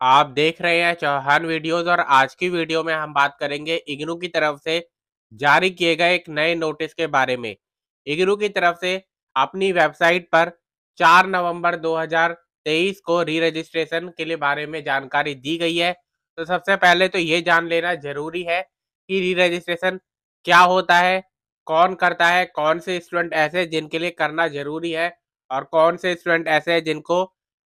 आप देख रहे हैं चौहान वीडियोस और आज की वीडियो में हम बात करेंगे इग्नू की तरफ से जारी किए गए एक नए नोटिस के बारे में। इग्नू की तरफ से अपनी वेबसाइट पर 4 नवंबर 2023 को री रजिस्ट्रेशन के लिए बारे में जानकारी दी गई है। तो सबसे पहले तो ये जान लेना जरूरी है कि री रजिस्ट्रेशन क्या होता है, कौन करता है, कौन से स्टूडेंट ऐसे हैं जिनके लिए करना जरूरी है और कौन से स्टूडेंट ऐसे हैं जिनको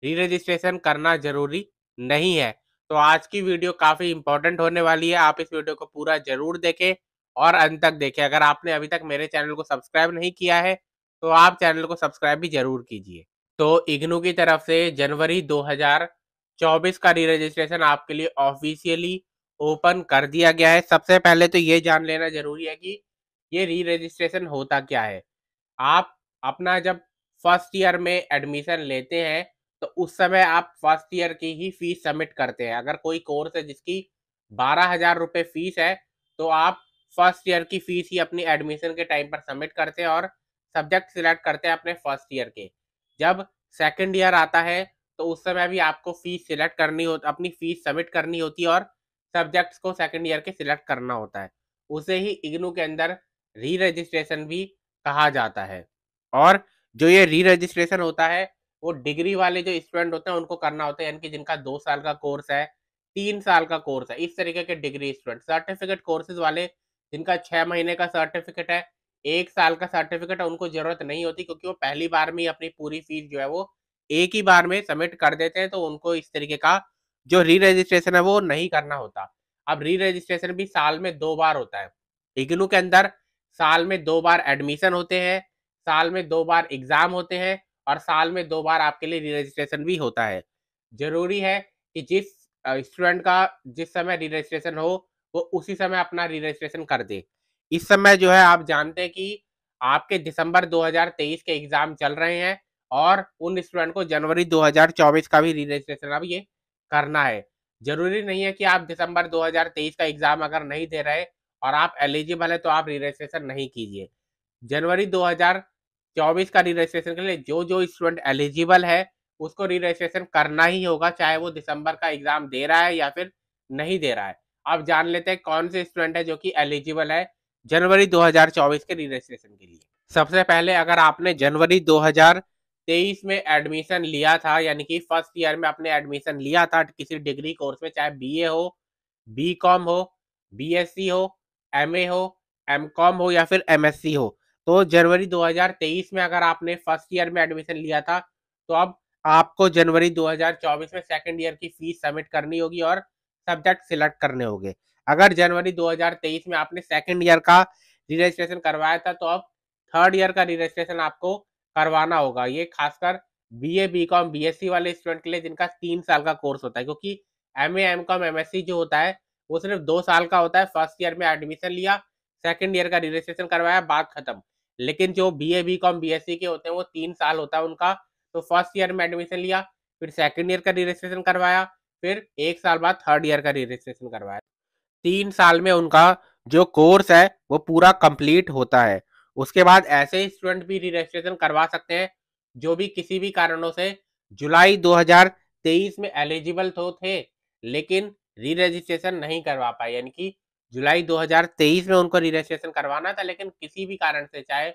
री रजिस्ट्रेशन करना जरूरी नहीं है। तो आज की वीडियो काफ़ी इंपॉर्टेंट होने वाली है। आप इस वीडियो को पूरा ज़रूर देखें और अंत तक देखें। अगर आपने अभी तक मेरे चैनल को सब्सक्राइब नहीं किया है, तो आप चैनल को सब्सक्राइब भी ज़रूर कीजिए। तो इग्नू की तरफ से जनवरी 2024 का री रजिस्ट्रेशन आपके लिए ऑफिशियली ओपन कर दिया गया है। सबसे पहले तो ये जान लेना ज़रूरी है कि ये री रजिस्ट्रेशन होता क्या है। आप अपना जब फर्स्ट ईयर में एडमिशन लेते हैं, तो उस समय आप फर्स्ट ईयर की ही फीस सबमिट करते हैं। अगर कोई कोर्स है जिसकी 12,000 रुपये फीस है, तो आप फर्स्ट ईयर की फीस ही अपनी एडमिशन के टाइम पर सबमिट करते हैं और सब्जेक्ट सिलेक्ट करते हैं अपने फर्स्ट ईयर के। जब सेकंड ईयर आता है, तो उस समय भी आपको फीस सिलेक्ट करनी हो, अपनी फीस सबमिट करनी होती है और सब्जेक्ट्स को सेकंड ईयर के सिलेक्ट करना होता है। उसे ही इग्नू के अंदर री रजिस्ट्रेशन भी कहा जाता है। और जो ये री रजिस्ट्रेशन होता है, वो डिग्री वाले जो स्टूडेंट होते हैं उनको करना होता है, यानी कि जिनका 2 साल का कोर्स है, 3 साल का कोर्स है, इस तरीके के डिग्री स्टूडेंट। सर्टिफिकेट कोर्सेज वाले जिनका 6 महीने का सर्टिफिकेट है, 1 साल का सर्टिफिकेट है, उनको ज़रूरत नहीं होती क्योंकि वो पहली बार में ही अपनी पूरी फीस जो है वो एक ही बार में सबमिट कर देते हैं, तो उनको इस तरीके का जो री रजिस्ट्रेशन है वो नहीं करना होता। अब री रजिस्ट्रेशन भी साल में 2 बार होता है। इग्नू के अंदर साल में 2 बार एडमिशन होते हैं, साल में 2 बार एग्ज़ाम होते हैं और साल में 2 बार आपके लिए री रजिस्ट्रेशन भी होता है। ज़रूरी है कि जिस स्टूडेंट का जिस समय री रजिस्ट्रेशन हो, वो उसी समय अपना री रजिस्ट्रेशन कर दे। इस समय जो है आप जानते हैं कि आपके दिसंबर 2023 के एग्ज़ाम चल रहे हैं और उन स्टूडेंट को जनवरी 2024 का भी री रजिस्ट्रेशन अब ये करना है। ज़रूरी नहीं है कि आप दिसंबर 2023 का एग्ज़ाम अगर नहीं दे रहे और आप एलिजिबल हैं, तो आप री रजिस्ट्रेशन नहीं कीजिए। जनवरी 2024 का री रजिस्ट्रेशन के लिए जो स्टूडेंट एलिजिबल है, उसको री रजिस्ट्रेशन करना ही होगा, चाहे वो दिसंबर का एग्जाम दे रहा है या फिर नहीं दे रहा है। अब जान लेते हैं कौन से स्टूडेंट है जो कि एलिजिबल है जनवरी 2024 के री रजिस्ट्रेशन के लिए। सबसे पहले अगर आपने जनवरी 2023 में एडमिशन लिया था, यानी कि फर्स्ट ईयर में आपने एडमिशन लिया था किसी डिग्री कोर्स में, चाहे बीए हो, बीकॉम हो, बीएससी हो, एमए हो, एमकॉम हो या फिर एमएससी हो, तो जनवरी 2023 में अगर आपने फर्स्ट ईयर में एडमिशन लिया था, तो अब आपको जनवरी 2024 में सेकंड ईयर की फीस सबमिट करनी होगी और सब्जेक्ट सिलेक्ट करने होंगे। अगर जनवरी 2023 में आपने सेकंड ईयर का रजिस्ट्रेशन करवाया था, तो अब थर्ड ईयर का रजिस्ट्रेशन आपको करवाना होगा। ये खासकर बीए, बीकॉम, बीएससी वाले स्टूडेंट के लिए जिनका 3 साल का कोर्स होता है, क्योंकि एमए, एमकॉम, एमएससी जो होता है वो सिर्फ 2 साल का होता है। फर्स्ट ईयर में एडमिशन लिया, सेकंड ईयर का रजिस्ट्रेशन करवाया, बात खत्म। लेकिन जो बीए, बीकॉम, बीएससी के होते हैं वो 3 साल होता है उनका। तो फर्स्ट ईयर में एडमिशन लिया, फिर सेकंड ईयर का रजिस्ट्रेशन करवाया, फिर 1 साल बाद थर्ड ईयर का रजिस्ट्रेशन करवाया। 3 साल में उनका जो कोर्स है वो पूरा कंप्लीट होता है। उसके बाद ऐसे स्टूडेंट भी रजिस्ट्रेशन करवा सकते हैं जो भी किसी भी कारणों से जुलाई 2023 में एलिजिबल तो थे, लेकिन री रजिस्ट्रेशन नहीं करवा पाए, यानी कि जुलाई 2023 में उनको री रजिस्ट्रेशन करवाना था, लेकिन किसी भी कारण से, चाहे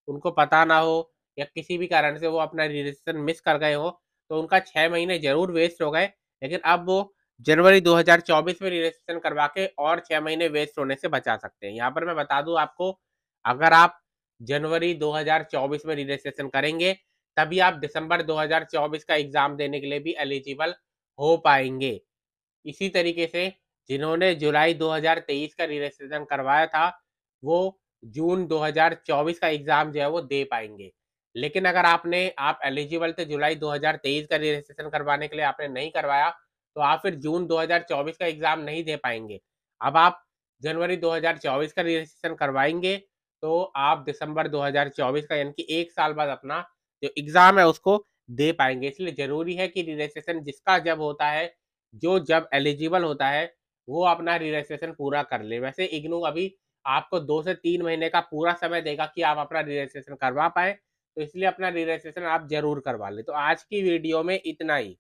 उनको पता ना हो या किसी भी कारण से वो अपना री रजिस्ट्रेशन मिस कर गए हो, तो उनका 6 महीने जरूर वेस्ट हो गए। लेकिन अब वो जनवरी 2024 में रजिस्ट्रेशन करवा के और 6 महीने वेस्ट होने से बचा सकते हैं। यहाँ पर मैं बता दूं आपको, अगर आप जनवरी 2024 में रजिस्ट्रेशन करेंगे, तभी आप दिसंबर 2024 का एग्जाम देने के लिए भी एलिजिबल हो पाएंगे। इसी तरीके से जिन्होंने जुलाई 2023 का रजिस्ट्रेशन करवाया था, वो जून 2024 का एग्जाम जो है वो दे पाएंगे। लेकिन अगर आप एलिजिबल थे जुलाई 2023 का रजिस्ट्रेशन करवाने के लिए, आपने नहीं करवाया, तो आप फिर जून 2024 का एग्जाम नहीं दे पाएंगे। अब आप जनवरी 2024 का रजिस्ट्रेशन करवाएंगे, तो आप दिसंबर 2024 का, यानी कि 1 साल बाद अपना जो एग्जाम है उसको दे पाएंगे। इसलिए जरूरी है कि रजिस्ट्रेशन जिसका जब होता है, जो जब एलिजिबल होता है, वो अपना रजिस्ट्रेशन पूरा कर ले। वैसे इग्नू अभी आपको 2 से 3 महीने का पूरा समय देगा कि आप अपना रजिस्ट्रेशन करवा पाए, तो इसलिए अपना रजिस्ट्रेशन आप जरूर करवा लें। तो आज की वीडियो में इतना ही।